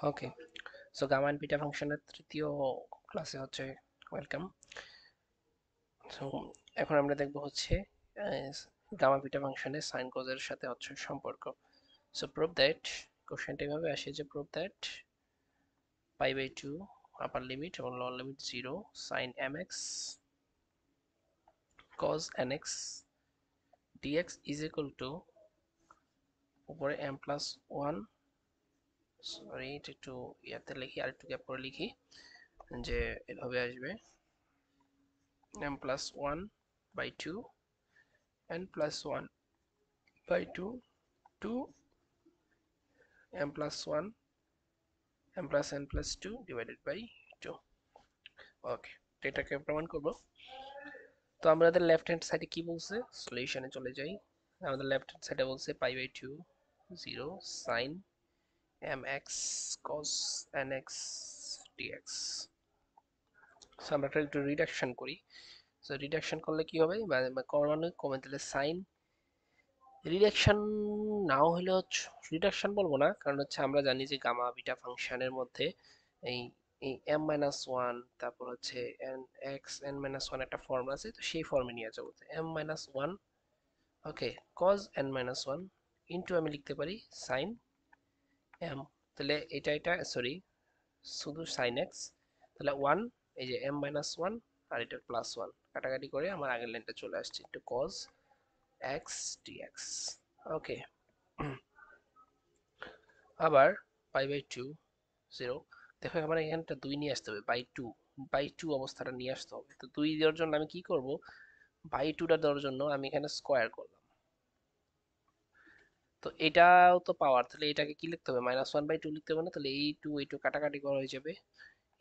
Okay, so gamma and beta ফাংশনের তৃতীয় ক্লাসে হচ্ছে ওয়েলকাম। সো এখন আমরা দেখব হচ্ছে গামা বিটা ফাংশনের সাইন কজের সাথে হচ্ছে সম্পর্ক। সো প্রুভ দ্যাট, কোশ্চেনটা এভাবে আসে যে prove that pi by two upper limit এবং lower limit 0 sine mx cos nx dx is equal to উপরে m প্লাস ওয়ান, সরি এটা একটু ইয়াতে লিখি, আর একটু গ্যাপ করে লিখি, যে এভাবে আসবে m plus 1 by 2 n plus 1 by 2 2 m plus 1 m plus n plus 2 divided by 2. ওকে, তো এটাকে প্রমাণ করব। তো আমাদের লেফট হ্যান্ড সাইডে কি বলছে, সলিউশনে চলে যাই। আমাদের লেফট হ্যান্ড সাইডে বলছে pi by 2 0 sin mx cos nx dx। So আমরা একটু রিডাকশন করি। সো রিডাকশন করলে কি হবে, কমানো কমে দিলে সাইন, রিডাকশন নাও হলে হচ্ছে, রিডাকশন বলবো না কারণ হচ্ছে আমরা জানি যে গামা বিটা ফাংশনের মধ্যে এই এই এম মাইনাস ওয়ান, তারপর হচ্ছে N X N minus one একটা ফর্ম আছে, তো সেই ফর্মে নিয়ে যাবো M minus one. Okay, cos N minus one into আমি লিখতে পারি সাইন এম, তাহলে এটা সরি, শুধু সাইন এক্স, তাহলে ওয়ান, এই যে এম মাইনাস ওয়ান আর এটা প্লাস ওয়ান, কাটাকাটি করে আমার আগের লাইনটা চলে আসছে, একটু কজ এক্স ডিএক্স। ওকে, আবার পাই বাই টু 0, দেখো আমার এখানটা 2 নিয়ে আসতে হবে, বাই টু অবস্থাটা নিয়ে আসতে হবে। তো 2 দেওয়ার জন্য আমি কি করব, বাই টুটা দেওয়ার জন্য আমি এখানে স্কোয়ার করলাম। তো এটাও তো পাওয়ার, তাহলে এটাকে কি লিখতে হবে, -1/2 লিখতে হবে না, তাহলে এই টু কাটাকাটি করা হয়ে যাবে,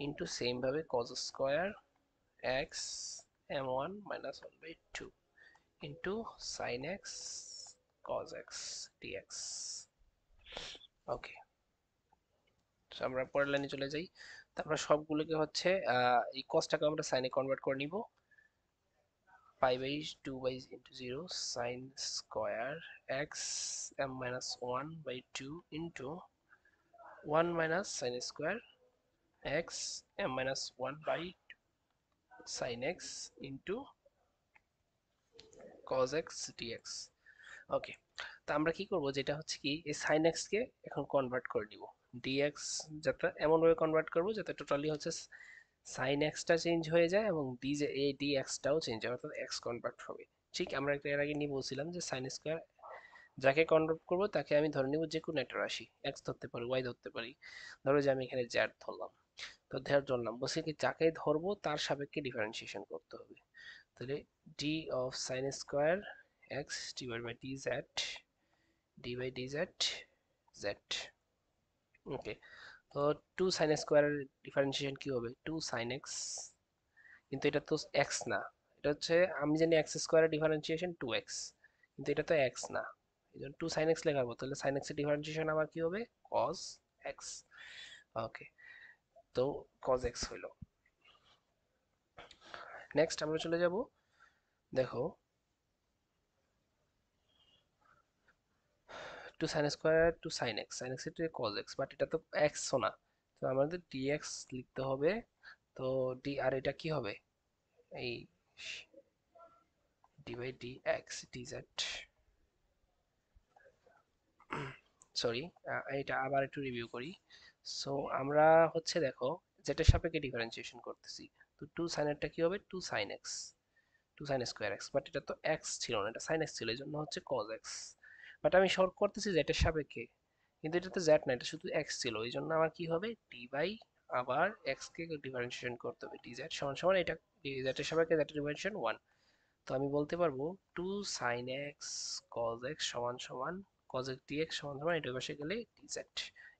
ইন্টু সেম ভাবে cos square X M one -1/2 into sine x cos X DX. Okay, আমরা পরের লাইনে চলে যাই। তারপর সবগুলোকে হচ্ছে এই কসটাকে আমরা সাইনে কনভার্ট করে নিব। Pi by two by into zero sine square X M minus one by two into one minus sine square X M minus one by sine X into cos X DX. Okay, তো আমরা কি করব, যেটা হচ্ছে কি এই sine x কে এখন convert করে নিব ডিএক্স, যাতে এমন ভাবে কনভার্ট করব যাতে টোটালি হচ্ছে সাইন এক্সটা চেঞ্জ হয়ে যায় এবং ডি যে এই ডি এক্সটাও চেঞ্জ হবে, অর্থাৎ এক্স কনভার্ট হবে। ঠিক আমরা একটা এর আগে নিয়ে বলছিলাম যে সাইন স্কোয়ার যাকে কনভার্ট করবো তাকে আমি ধরে নিব যে কোনো একটা রাশি, এক্স ধরতে পারি ওয়াই ধরতে পারি, ধরো যে আমি এখানে জেড ধরলাম। তো ধরলাম, বলছে কি যাকে ধরবো তার সাপেক্ষে ডিফারেন্সিয়েশন করতে হবে। তাহলে D of sine square X divide by D Z, D by D Z Z. Okay, তো টু সাইন স্কোয়ারের ডিফারেন্সিয়েশন কি হবে, টু সাইন এক্স, কিন্তু এটা তো এক্স না, এটা হচ্ছে, আমি জানি এক্স স্কোয়ারের ডিফারেন্সিয়েশন টু এক্স, কিন্তু এটা তো এক্স না, এই জন্য টু সাইন এক্স লেখাবো, তাহলে সাইন এক্স এর ডিফারেন্সিয়েশন আবার কি হবে, কস এক্স। ওকে, তো কস এক্স হইলো। নেক্সট আমরা চলে যাব, দেখো two sine square two sine x two cos x, but এটা তো এক্স না, তো আমাদের ডিএক্স লিখতে হবে। তো ডি আর এটা কি হবে, এই d by d x d z, sorry, এটা আবার একটু রিভিউ করি। সো আমরা হচ্ছে দেখো যেটার সাপেক্ষে ডিফারেন্সিয়েশন করতেছি, তো টু সাইনেরটা কি হবে, two sine x, two sine square x, but এটা তো এক্স ছিল না, এটা সাইন এক্স ছিল, এই জন্য হচ্ছে কজ এক্স, বাট আমি শর্ট করতেছি জেটের সাপেক্ষে, কিন্তু এটা তো জেড না, এটা শুধু এক্স ছিল, এই জন্য আমার কি হবে, ডি বাই আবার এক্স কে ডিফারেন্সিয়েশন করতে হবে, ডি জেড সমান সমান এটা জেটের সাপেক্ষে জেটের ডিফারেন্সিয়েশন ওয়ান। তো আমি বলতে পারবো two sine x cos x সমান সমান কজ এক্স ডিএক্স সমান সমান এটা পাশে গেলে ডিজেড।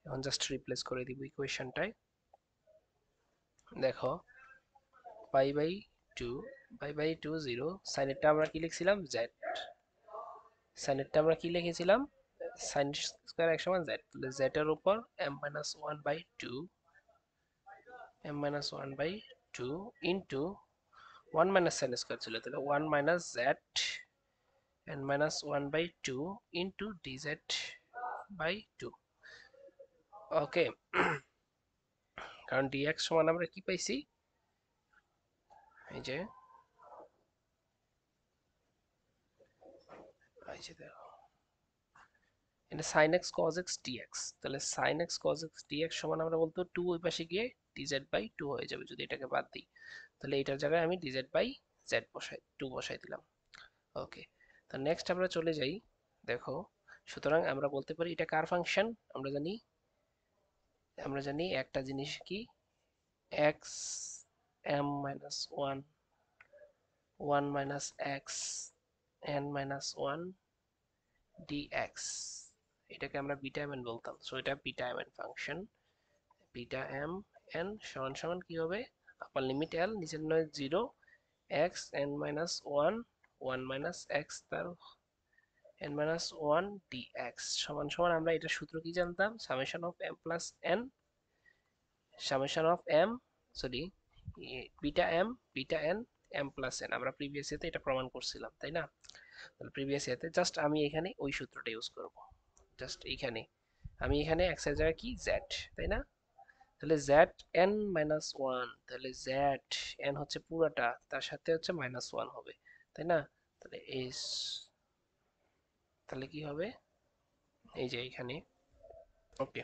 এখন জাস্ট রিপ্লেস করে দিব ইকুয়েশনটায়। দেখো পাই বাই টু, জিরো, সাইনেরটা আমরা কি লিখছিলাম, জেড, সাইনেরটা আমরা কি লিখেছিলাম, সাইন স্কোয়ার এক সমান জেড, তাহলে জেড এর উপর m minus one by two, m minus one by two into one minus sine square ছিল, তাহলে one minus z n minus 1 by 2 into dz by 2. Okay, কারণ dx সমান আমরা কি পাইছি, এই যে দেখো এটা sin x cos x dx, তাহলে sin x cos x dx সমান আমরা বলতো 2 ওই পাশে গিয়ে dz বাই 2 হয়ে যাবে যদি এটাকে বাদ দিই, তাহলে এটার জায়গায় আমি dz বাই z বসাই 2 বসাই দিলাম। ওকে, তো নেক্সট আমরা চলে যাই। দেখো, সুতরাং আমরা বলতে পারি এটা কার ফাংশন, আমরা জানি একটা জিনিস কি, x m minus 1 1 minus x n minus 1 dx, এটাকে আমরা বিটা এম এন বলতাম, সো এটা beta m n function. Beta m n সমান সমান কি হবে, আপার লিমিট এল নিচের নয় 0 x n minus 1 1 minus x তার n minus 1 dx সমান সমান আমরা এটা সূত্র কি জানতাম, summation of m plus n, summation of m, sorry, beta N m plus n, আমরা প্রিভিয়াস ইয়াতে এটা প্রমাণ করছিলাম তাই না। তাহলে প্রিভিয়াস ইয়াতে জাস্ট আমি এখানে ওই সূত্রটা ইউজ করব, জাস্ট এইখানে আমি এখানে x এর জায়গায় কি z, তাই না। তাহলে z n মাইনাস ওয়ান, তাহলে z n হচ্ছে পুরাটা, তার সাথে হচ্ছে মাইনাস ওয়ান হবে, তাই না। তাহলে এস, তাহলে কি হবে, এই যে এখানে, ওকে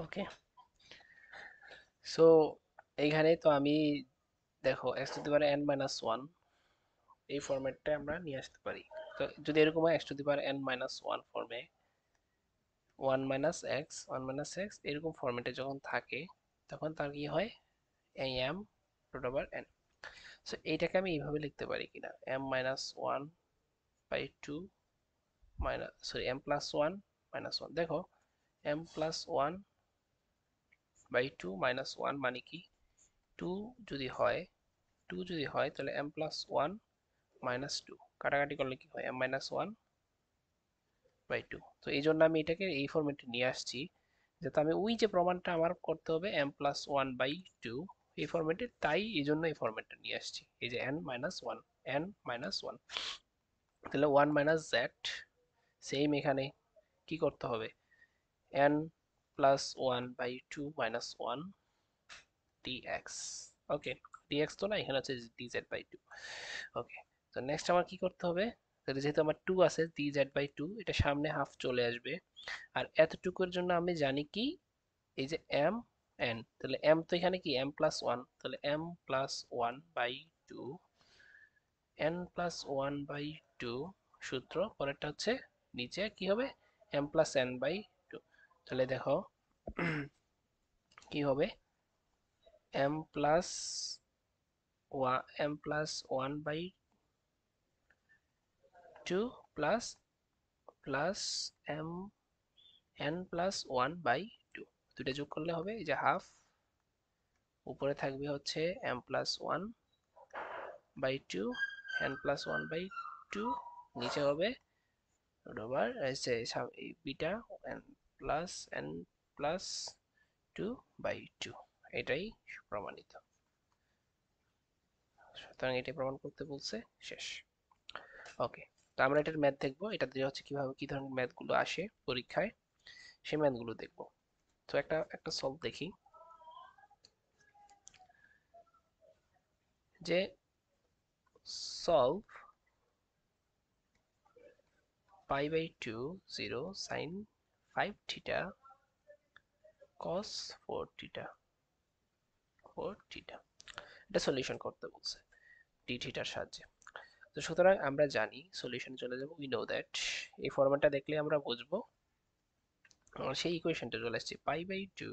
ওকে, সো এইখানে তো আমি, দেখো x to the power n minus one এই ফরম্যাটটা আমরা নিয়ে আসতে পারি। তো যদি এরকম হয় x to the power n minus one ফর্মে, ওয়ান মাইনাস এক্স এরকম ফরম্যাটে যখন থাকে, তখন তার কি হয়, এই m root over n। So এইটাকে আমি এইভাবে লিখতে পারি কিনা, m minus one by two minus, sorry m plus one minus one, দেখো m plus one by two minus one মানে কি, টু যদি হয়, তাহলে m plus one minus two, কাটাকাটি করলে কি হয় m minus one by two. তো এই জন্য আমি এটাকে এই ফরম্যাটে নিয়ে আসছি, যাতে আমি ওই যে প্রমাণটা আমার করতে হবে m plus one by two এই ফরম্যাটে, তাই এই জন্য এই ফরম্যাটটা নিয়ে আসছি, এই যে n minus one, n minus one, তাহলে ওয়ান মাইনাস জেড, সেম এখানে কি করতে হবে, n plus one by two minus one dx, okay, dx তো না, এখানে হচ্ছে dz বাই টু। ওকে, তো নেক্সট আমার কি করতে হবে, তাহলে যেহেতু আমার টু আছে dz বাই টু, এটা সামনে হাফ চলে আসবে, আর এতটুকুর জন্য আমি জানি কি, এই যে m n, তাহলে m তো এখানে কি m প্লাস ওয়ান, তাহলে m plus one by two, n plus one by two, সূত্র পরেরটা হচ্ছে নিচে কি হবে m plus n by two, তাহলে দেখো কি হবে, m plus one by two plus plus m n plus one by two, দুটো যোগ করলে হবে এই যে হাফ, উপরে থাকবে হচ্ছে m plus one by two, n plus one by two, নিচে হবে root over beta n plus two by two, এটাই প্রমাণিত। সুতরাং এটাই প্রমাণ করতে বলছে, শেষ। ওকে, তো আমরা এটার ম্যাথ দেখবো, এটা দিয়ে হচ্ছে কিভাবে কি ধরনের ম্যাথ গুলো আসে পরীক্ষায়, সেই ম্যাথ গুলো দেখবো। তো একটা একটা সলভ দেখি, যে solve pi by two zero sine five theta cos four theta, এটা সলিউশন করতে বলছে ডি থিটার সাহায্যে। তো সুতরাং আমরা জানি সলিউশন চলে যাব, উই নো দ্যাট, এই ফরম্যাটটা দেখলে আমরা বুঝবো, সেই ইকুয়েশনটা চলে আসছে, pi by two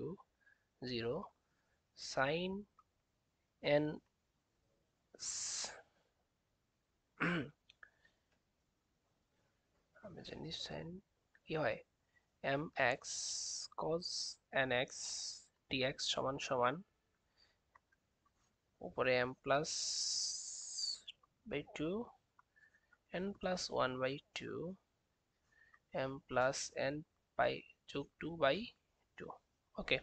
zero sine N আমরা জানি সাইন কি হয়, M X cos N X DX সমান সমান উপরে M plus by two N plus one by two M plus N by যোগ two by two. Okay,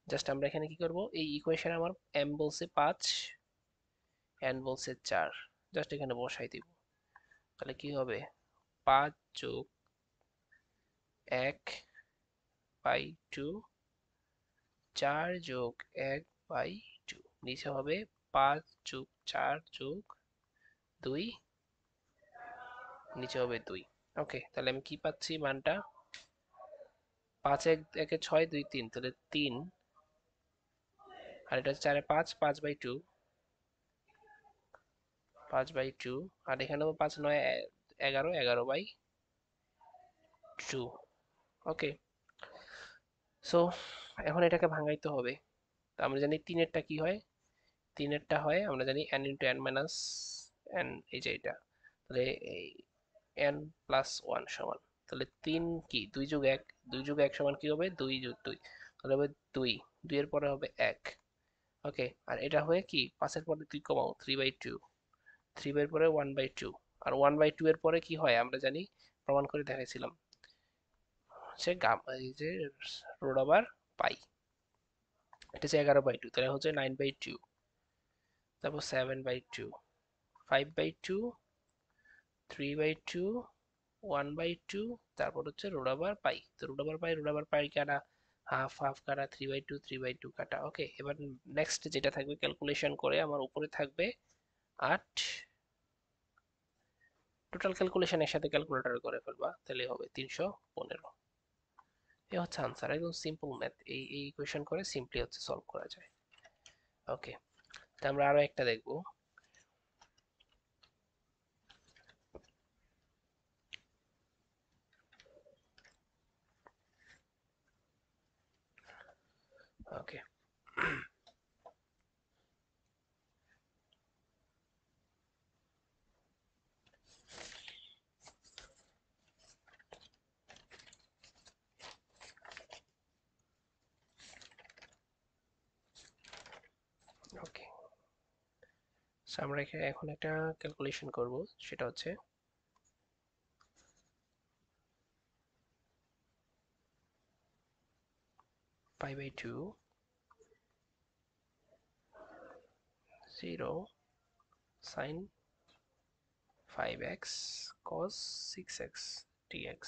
just আমরা এখানে কি করব, এই ইকুয়েশনে আমার এম বলছে পাঁচ, এন বলছে চার, জাস্ট এখানে বসাই দিব, তাহলে কি হবে, পাঁচ যোগ এক বাই টু 4 যোগ 1/2, নিচে হবে 5 যোগ 4 যোগ 2, নিচে হবে 2। ওকে, তাহলে আমি কি পাচ্ছি মানটা? 5 একে 6, 2 3, তাহলে 3, আর এটা 4 5, 5/2, 5/2, আর এখানেও 5 9 11, 11/2। ওকে, সো এখন এটাকে ভাঙাইতে হবে। তো আমরা জানি 3 এরটা কি হয়, 3 এরটা হয় আমরা জানি n into n minus n, এই যে এটা, তাহলে এই n প্লাস 1 সমান, তাহলে 3 কি 2 যোগ 1, 2 যোগ 1 সমান কি হবে 2 যোগ 2, তাহলে হবে 2, 2 এর পরে হবে 1। ওকে, আর এটা হয়ে কি 5 এর পরে 2 কমাও 3/2, 3 এর পরে 1/2, আর 1/2 এর পরে কি হয় আমরা জানি, প্রমাণ করে দেখাইছিলাম, সে এই যে রোড ওভার পাই, এটা হচ্ছে 11/2, তাহলে হচ্ছে 9/2, তারপর 7/2, 5/2, 3/2, 1/2, তারপর হচ্ছে রুট ওভার পাই। তো রুট ওভার পাই কাটা, হাফ হাফ কাটা, 3/2, 3/2 কাটা। ওকে, এবার নেক্সট যেটা থাকবে ক্যালকুলেশন করে আমার উপরে থাকবে 8, টোটাল ক্যালকুলেশন একসাথে ক্যালকুলেটরে করে ফেলবা, তাহলে হবে 315। এই হচ্ছে আনসার, একদম সিম্পল ম্যাথ, এই ইকুয়েশন করে সিম্পলি হচ্ছে সলভ করা যায়। ওকে, তো আমরা আরো একটা দেখবো। ওকে, ওকে, আমরা এখন একটা ক্যালকুলেশন করব, সেটা হচ্ছে 5/2, 0 sin 5x cos 6x dx।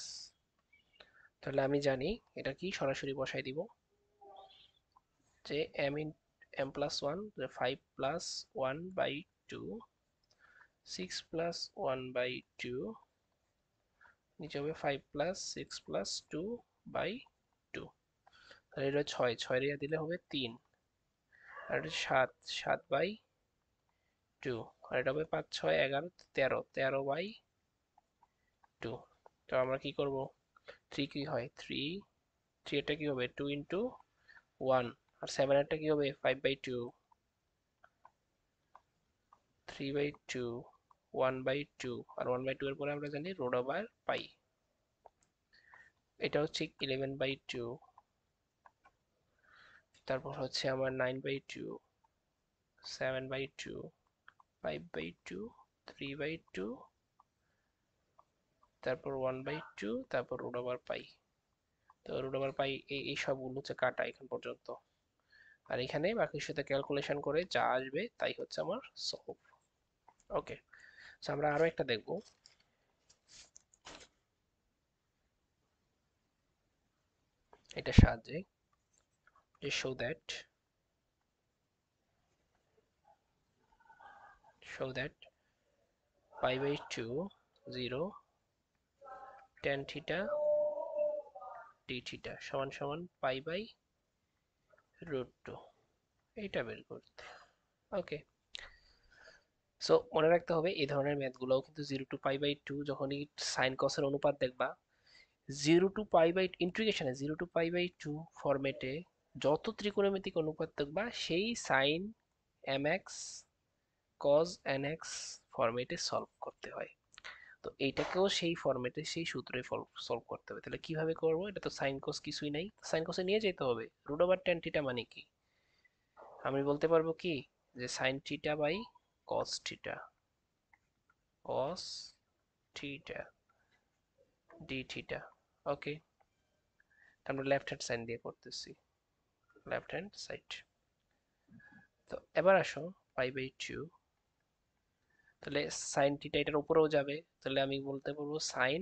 তাহলে আমি জানি এটা কি, সরাসরি বসাই দিব যে m প্লাস 1, 5 প্লাস 1/2, 6 প্লাস 1/2, নিচে হবে 5 প্লাস 6 প্লাস 2/2, তাহলে এটা 6, 6 রেখে দিলে হবে 3, আর এটা 7, 7/2, আর এটা হবে 5 6 11 13, 13/2। তো আমরা কি করব, 3 কি হয় 3, 3 এটা কি হবে 2 ইন্টু 1, আর 7 এরটা কি হবে 5/2, 3/2, 1/2, আর 1/2 এর পরে আমরা জানি রোড ওভার পাই, এটা হচ্ছে 11/2, তারপর হচ্ছে আমার 9/2, 7/2, 5/2, 3/2, তারপর 1/2, তারপর রুট ওভার পাই। তো রুট ওভার পাই এই সবগুলো হচ্ছে কাটা এখন পর্যন্ত, আর এখানে বাকির সাথে ক্যালকুলেশন করে যা আসবে তাই হচ্ছে আমার সলভ। ওকে, আমরা আরো একটা দেখবো। এটা সাহায্যে যে show that pi/2, 0 tan theta d theta সমান সমান pi/√2, এইটা বের করতে। ওকে, সো মনে রাখতে হবে এই ধরনের ম্যাথগুলোও কিন্তু 0 টু pi/2, যখনই সাইন কসের অনুপাত দেখবা 0 টু পাই বাই ইন্টিগ্রেশনে 0 টু pi/2 ফরম্যাটে যত ত্রিকোণমিতিক অনুপাত দেখবা সেই সাইন mx cos nx ফরম্যাটে সলভ করতে হয়। তো এইটাকেও সেই ফরম্যাটে সেই সূত্রে সলভ করতে হবে। তাহলে কিভাবে করব, এটা তো সাইন কস কিছুই নাই, সাইন কসে নিয়ে যেতে হবে, রুট ওভার ট্যান থিটা মানে কি, আমি বলতে পারবো কি যে sine theta by cos theta, cos theta D theta. Okay, আমরা লেফট হ্যান্ড সাইড দিয়ে করতেছি, লেফট হ্যান্ড সাইড। তো এবার আসো pi/2, তাহলে সাইন থিটা এটার উপরেও যাবে, তাহলে আমি বলতে পারবো সাইন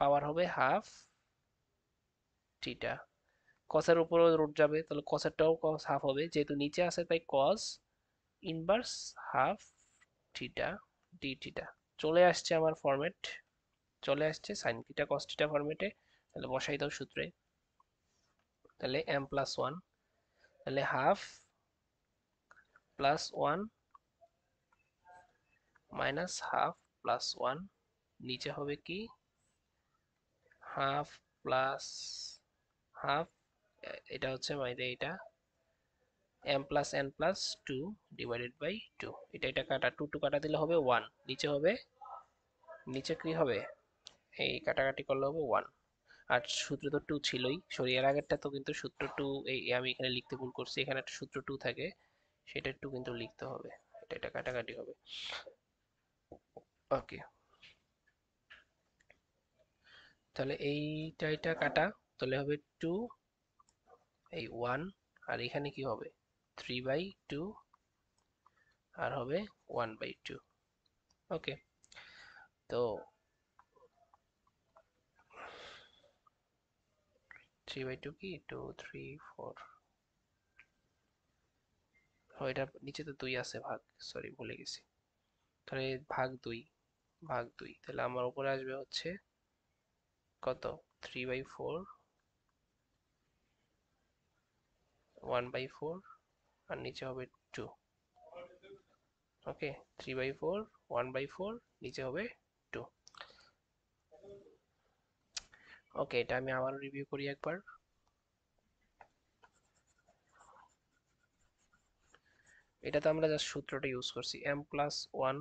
পাওয়ার হবে হাফ থিটা, কসের উপরও রুট যাবে, তাহলে কসেরটাও কস হাফ হবে, যেহেতু নিচে আছে তাই cos inverse half theta D theta. চলে আসছে আমার ফরম্যাট, চলে আসছে সাইন থিটা কস থিটা ফরম্যাটে। তাহলে বসাই দাও সূত্রে, তাহলে এম প্লাস ওয়ান, তাহলে half plus one minus half plus one, নিচে হবে কি হাফ প্লাস হাফ, এটা হচ্ছে বাইরে এটা m plus N plus two divided by two, এটা কাটা টু টু কাটা দিলে হবে ওয়ান, নিচে হবে, নিচে কি হবে এই কাটাকাটি করলে হবে ওয়ান। আর সূত্র তো টু ছিলই, সরি এর আগেরটা তো কিন্তু সূত্র টু, এই আমি এখানে লিখতে ভুল করছি, এখানে একটা সূত্র টু থাকে, সেটা একটু কিন্তু লিখতে হবে, এটা কাটাকাটি হবে। ওকে, তাহলে এটা কাটা, তাহলে হবে টু, এই ওয়ান, আর এখানে কি হবে থ্রি বাই টু, আর হবে ওয়ান বাই টু। ওকে, তো থ্রি বাই টু কি টু থ্রি ফোর, এটা নিচে তো দুই আছে ভাগ, সরি ভুলে গেছি, তাহলে ভাগ দুই, ভাগ দুই, তাহলে আমার উপরে আসবে হচ্ছে কত three by four, one by four, আর নিচে হবে two. Okay, three by four, one by four, নিচে হবে টু। ওকে, এটা আমি আবার রিভিউ করি একবার। এটাতে আমরা জাস্ট সূত্রটা ইউজ করছি, M plus one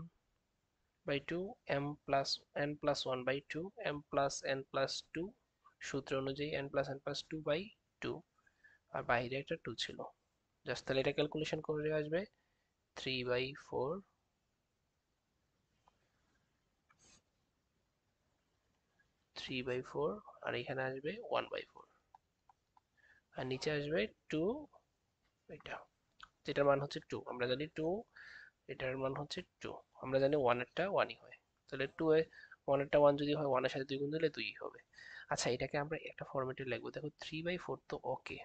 by two, M plus N plus one by two, M plus N plus two, সূত্র অনুযায়ী N plus N plus two by two, আর বাইরে একটা টু ছিল, জাস্ট তাহলে এটা ক্যালকুলেশন করে আসবে three by four, three by four, আর এখানে আসবে ওয়ান বাই ফোর, আর নিচে আসবে টু, এটা যেটার মান হচ্ছে টু, আমরা জানি টু, এটার মান হচ্ছে টু, আমরা জানি ওয়ানেরটা ওয়ানই হয়, তাহলে টু এ ওয়ানেরটা ওয়ান যদি হয়, ওয়ানের সাথে দুই গুণ দিলে দুই হবে। আচ্ছা, এটাকে আমরা একটা ফরম্যাটে লিখবো, দেখো থ্রি বাই ফোর তো ওকে,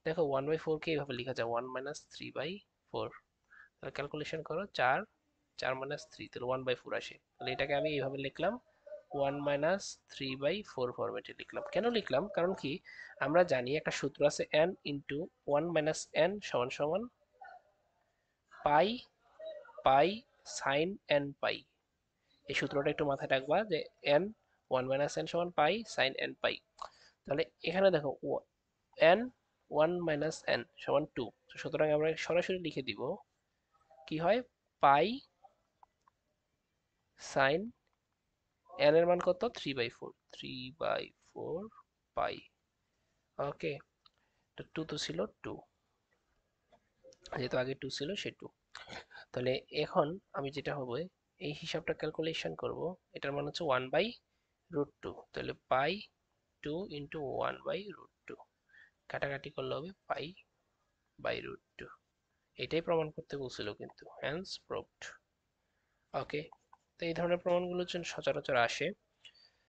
দেখো ওয়ান বাই ফোর কে এইভাবে লেখা যায় one minus three by four, তাহলে ক্যালকুলেশন করো চার, চার মাইনাস থ্রি, তাহলে ওয়ান বাই ফোর আসে, তাহলে এটাকে আমি এইভাবে লিখলাম one minus three by four ফরম্যাটে লিখলাম। কেন লিখলাম, কারণ কি আমরা জানি একটা সূত্র আছে N into one minus N সমান সমান পাই, পাই সাইন এন পাই, এই সূত্রটা একটু মাথায় রাখবা যে এন, ওয়ান মাইনাস এন সমান পাই সাইন এন পাই। তাহলে এখানে দেখো এন ওয়ান মাইনাস এন সমান টু, সুতরাং আমরা সরাসরি লিখে দিব কি হয় পাই সাইন এন এর মান কত three by four, three by four pi. Okay, তো টু তো ছিল টু, যেহেতু আগে টু ছিল সে টু, তাহলে এখন আমি যেটা হবে এই হিসাবটা ক্যালকুলেশন করব, এটার মান হচ্ছে ওয়ান বাই রুট টু, তাহলে pi two into one by root two, কাটাকাটি করলে হবে পাই বাই রুট টু, এটাই প্রমাণ করতে বলছিল কিন্তু, হ্যান্স প্রুভড। ওকে, তো এই ধরনের প্রমাণগুলো সচরাচর আসে।